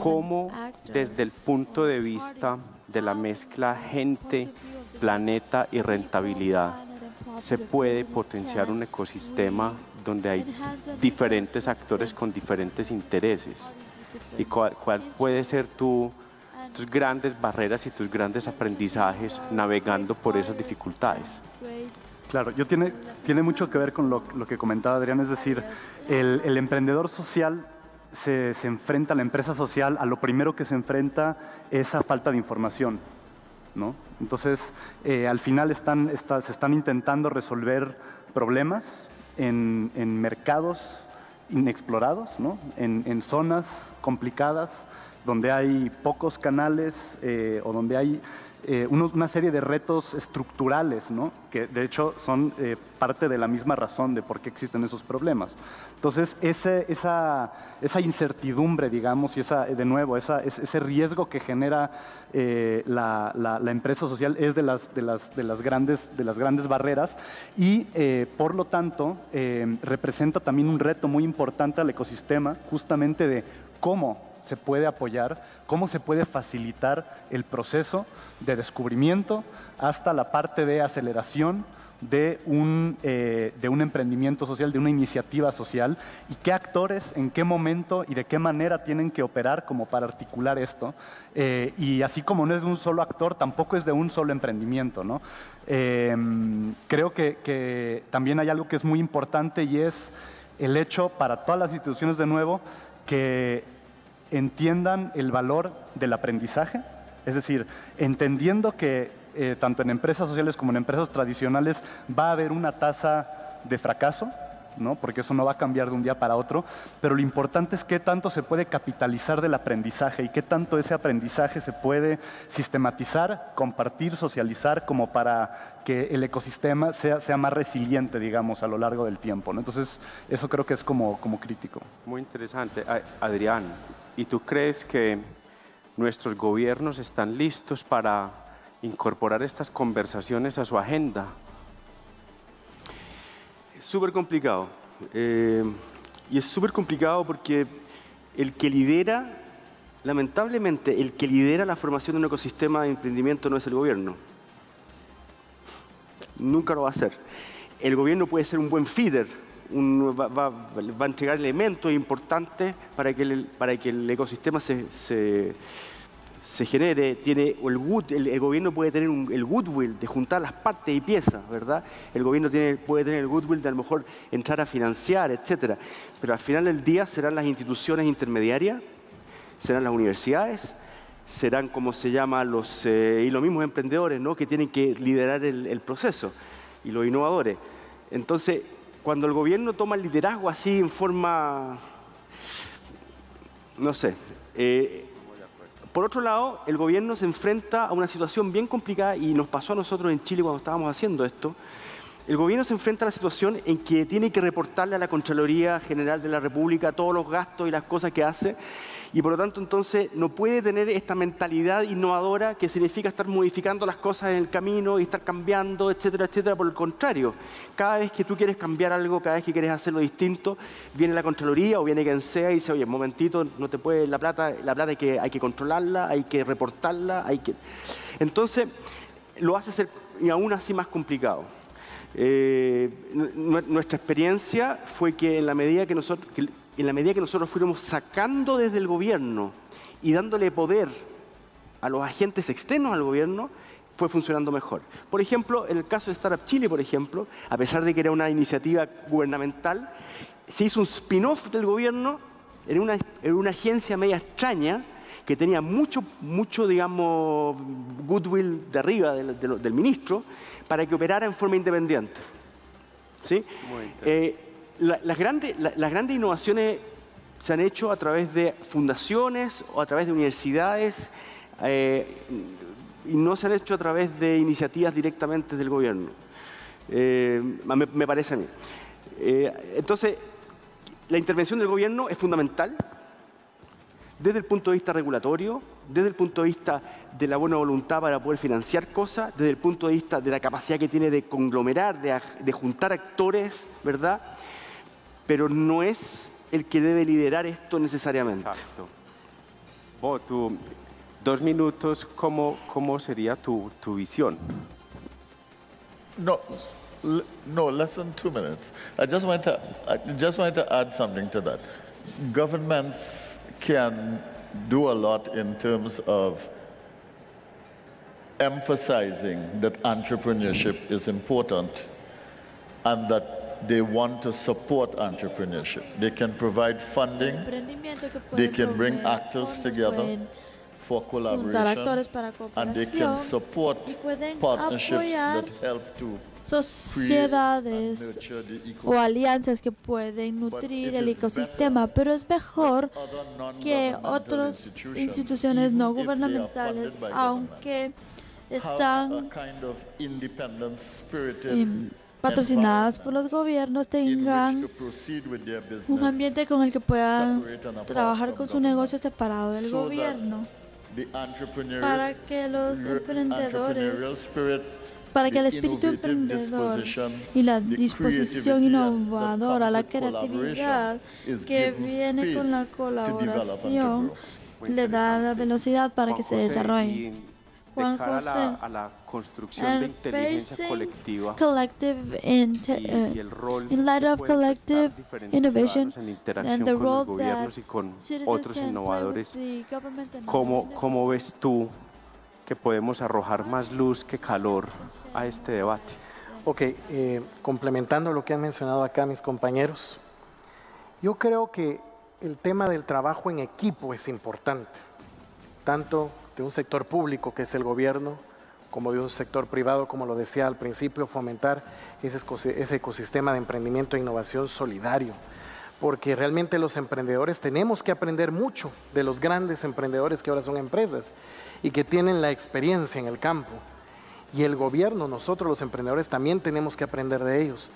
cómo desde el punto de vista de la mezcla gente, planeta y rentabilidad se puede potenciar un ecosistema donde hay diferentes actores con diferentes intereses. ¿Y cuál puede ser tus grandes barreras y tus grandes aprendizajes navegando por esas dificultades? Claro, tiene mucho que ver con lo que comentaba Adrián, es decir, el emprendedor social se enfrenta a la empresa social, a lo primero que se enfrenta es a falta de información, ¿no? Entonces, al final se están intentando resolver problemas en mercados inexplorados, ¿no? En zonas complicadas, donde hay pocos canales o donde hay una serie de retos estructurales, ¿no? Que de hecho son parte de la misma razón de por qué existen esos problemas. Entonces, esa incertidumbre, digamos, y ese riesgo que genera la empresa social es de las grandes barreras y, por lo tanto, representa también un reto muy importante al ecosistema, justamente de cómo se puede apoyar, cómo se puede facilitar el proceso de descubrimiento hasta la parte de aceleración de un emprendimiento social, de una iniciativa social, y qué actores, en qué momento y de qué manera tienen que operar como para articular esto. Y así como no es de un solo actor, tampoco es de un solo emprendimiento, ¿no? Creo que también hay algo que es muy importante y es el hecho para todas las instituciones, de nuevo, que entiendan el valor del aprendizaje, es decir, entendiendo que tanto en empresas sociales como en empresas tradicionales va a haber una tasa de fracaso, ¿no? Porque eso no va a cambiar de un día para otro, pero lo importante es qué tanto se puede capitalizar del aprendizaje y qué tanto ese aprendizaje se puede sistematizar, compartir, socializar, como para que el ecosistema sea más resiliente, digamos, a lo largo del tiempo, ¿no? Entonces, eso creo que es como crítico. Muy interesante. Adrián, ¿y tú crees que nuestros gobiernos están listos para incorporar estas conversaciones a su agenda? Es súper complicado. Y es súper complicado porque el que lidera, lamentablemente, el que lidera la formación de un ecosistema de emprendimiento no es el gobierno. Nunca lo va a hacer. El gobierno puede ser un buen feeder, va a entregar elementos importantes para que el ecosistema se genere. El gobierno puede tener el goodwill de juntar las partes y piezas, ¿verdad? El gobierno puede tener el goodwill de a lo mejor entrar a financiar, etcétera. Pero al final del día serán las instituciones intermediarias, serán las universidades, serán, como se llama, y los mismos emprendedores, ¿no? Que tienen que liderar el proceso, y los innovadores. Entonces, cuando el gobierno toma el liderazgo así en forma, no sé, por otro lado, el gobierno se enfrenta a una situación bien complicada, y nos pasó a nosotros en Chile cuando estábamos haciendo esto. El gobierno se enfrenta a la situación en que tiene que reportarle a la Contraloría General de la República todos los gastos y las cosas que hace, y por lo tanto entonces no puede tener esta mentalidad innovadora que significa estar modificando las cosas en el camino y estar cambiando, etcétera, etcétera. Por el contrario, cada vez que tú quieres cambiar algo, cada vez que quieres hacerlo distinto, viene la Contraloría o viene quien sea y dice: oye, un momentito, no te puede, la plata hay que controlarla, hay que reportarla, Entonces, lo hace ser y aún así más complicado. Nuestra experiencia fue que en la medida que nosotros fuéramos sacando desde el gobierno y dándole poder a los agentes externos al gobierno, fue funcionando mejor. Por ejemplo, en el caso de Startup Chile, por ejemplo, a pesar de que era una iniciativa gubernamental, se hizo un spin-off del gobierno en una agencia media extraña que tenía mucho, digamos, goodwill de arriba del ministro, para que operara en forma independiente. ¿Sí? Las grandes innovaciones se han hecho a través de fundaciones o a través de universidades, y no se han hecho a través de iniciativas directamente del gobierno. Me parece a mí. Entonces, la intervención del gobierno es fundamental desde el punto de vista regulatorio, desde el punto de vista de la buena voluntad para poder financiar cosas, desde el punto de vista de la capacidad que tiene de conglomerar, de juntar actores, ¿verdad? Pero no es el que debe liderar esto necesariamente. Exacto. Bo, 2 minutos, ¿cómo sería tu visión? No, no, less than 2 minutes. I just want to add something to that. Governments can do a lot in terms of emphasizing that entrepreneurship is important and that they want to support entrepreneurship. They can provide funding, they can bring actors together for collaboration, and they can support partnerships that help to sociedades o alianzas que pueden nutrir el ecosistema, pero es mejor que otras instituciones no gubernamentales, aunque están patrocinadas por los gobiernos, tengan un ambiente con el que puedan trabajar con su negocio separado del gobierno, para que los emprendedores, para que el espíritu emprendedor y la disposición innovadora, la creatividad que viene con la colaboración, le da la velocidad para que se desarrolle. De cara a la construcción de inteligencia colectiva y el rol in light of collective innovation en interacción and the con los role gobiernos that y con citizens otros can play with innovadores, the government and ¿cómo ves tú que podemos arrojar más luz que calor a este debate? Ok, complementando lo que han mencionado acá mis compañeros, yo creo que el tema del trabajo en equipo es importante, tanto de un sector público que es el gobierno, como de un sector privado, como lo decía al principio, fomentar ese ecosistema de emprendimiento e innovación solidario, porque realmente los emprendedores tenemos que aprender mucho de los grandes emprendedores que ahora son empresas y que tienen la experiencia en el campo. Y el gobierno, nosotros los emprendedores también tenemos que aprender de ellos,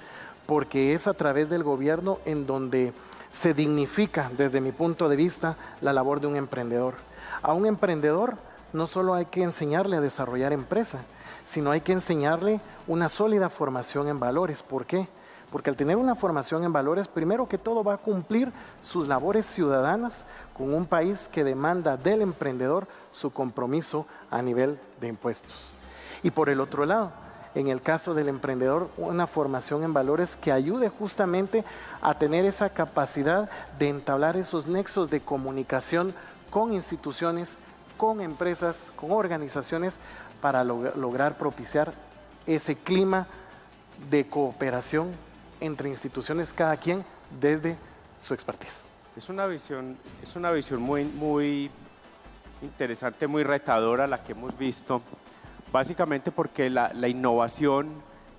porque es a través del gobierno en donde se dignifica, desde mi punto de vista, la labor de un emprendedor. A un emprendedor no solo hay que enseñarle a desarrollar empresa, sino hay que enseñarle una sólida formación en valores. ¿Por qué? Porque al tener una formación en valores, primero que todo va a cumplir sus labores ciudadanas con un país que demanda del emprendedor su compromiso a nivel de impuestos. Y por el otro lado, en el caso del emprendedor, una formación en valores que ayude justamente a tener esa capacidad de entablar esos nexos de comunicación con instituciones, con empresas, con organizaciones, para lograr propiciar ese clima de cooperación entre instituciones, cada quien desde su expertise. Es una visión muy interesante, muy retadora la que hemos visto, básicamente porque la innovación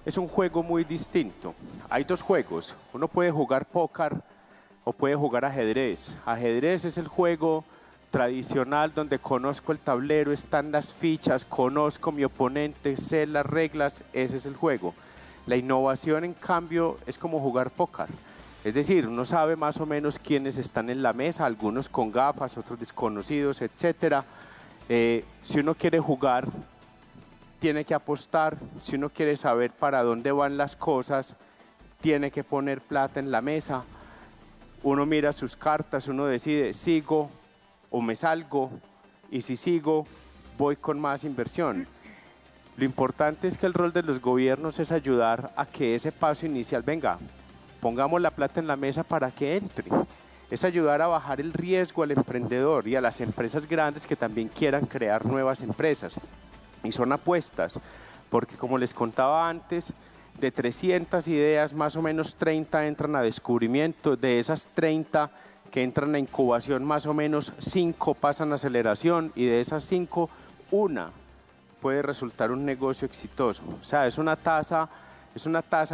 es un juego muy distinto. Hay dos juegos, uno puede jugar póker o puede jugar ajedrez. Ajedrez es el juego tradicional donde conozco el tablero, están las fichas, conozco mi oponente, sé las reglas, ese es el juego. La innovación, en cambio, es como jugar póker. Es decir, uno sabe más o menos quiénes están en la mesa, algunos con gafas, otros desconocidos, etc. Si uno quiere jugar, tiene que apostar. Si uno quiere saber para dónde van las cosas, tiene que poner plata en la mesa. Uno mira sus cartas, uno decide, sigo o me salgo, y si sigo, voy con más inversión. Lo importante es que el rol de los gobiernos es ayudar a que ese paso inicial, venga, pongamos la plata en la mesa para que entre. Es ayudar a bajar el riesgo al emprendedor y a las empresas grandes que también quieran crear nuevas empresas. Y son apuestas, porque como les contaba antes, de 300 ideas, más o menos 30 entran a descubrimiento. De esas 30 que entran a incubación, más o menos 5 pasan a aceleración, y de esas 5, una puede resultar un negocio exitoso. O sea, es una tasa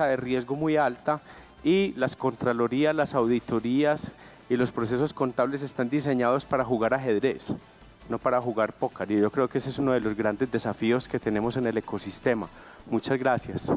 de riesgo muy alta, y las contralorías, las auditorías y los procesos contables están diseñados para jugar ajedrez, no para jugar póker. Y yo creo que ese es uno de los grandes desafíos que tenemos en el ecosistema. Muchas gracias.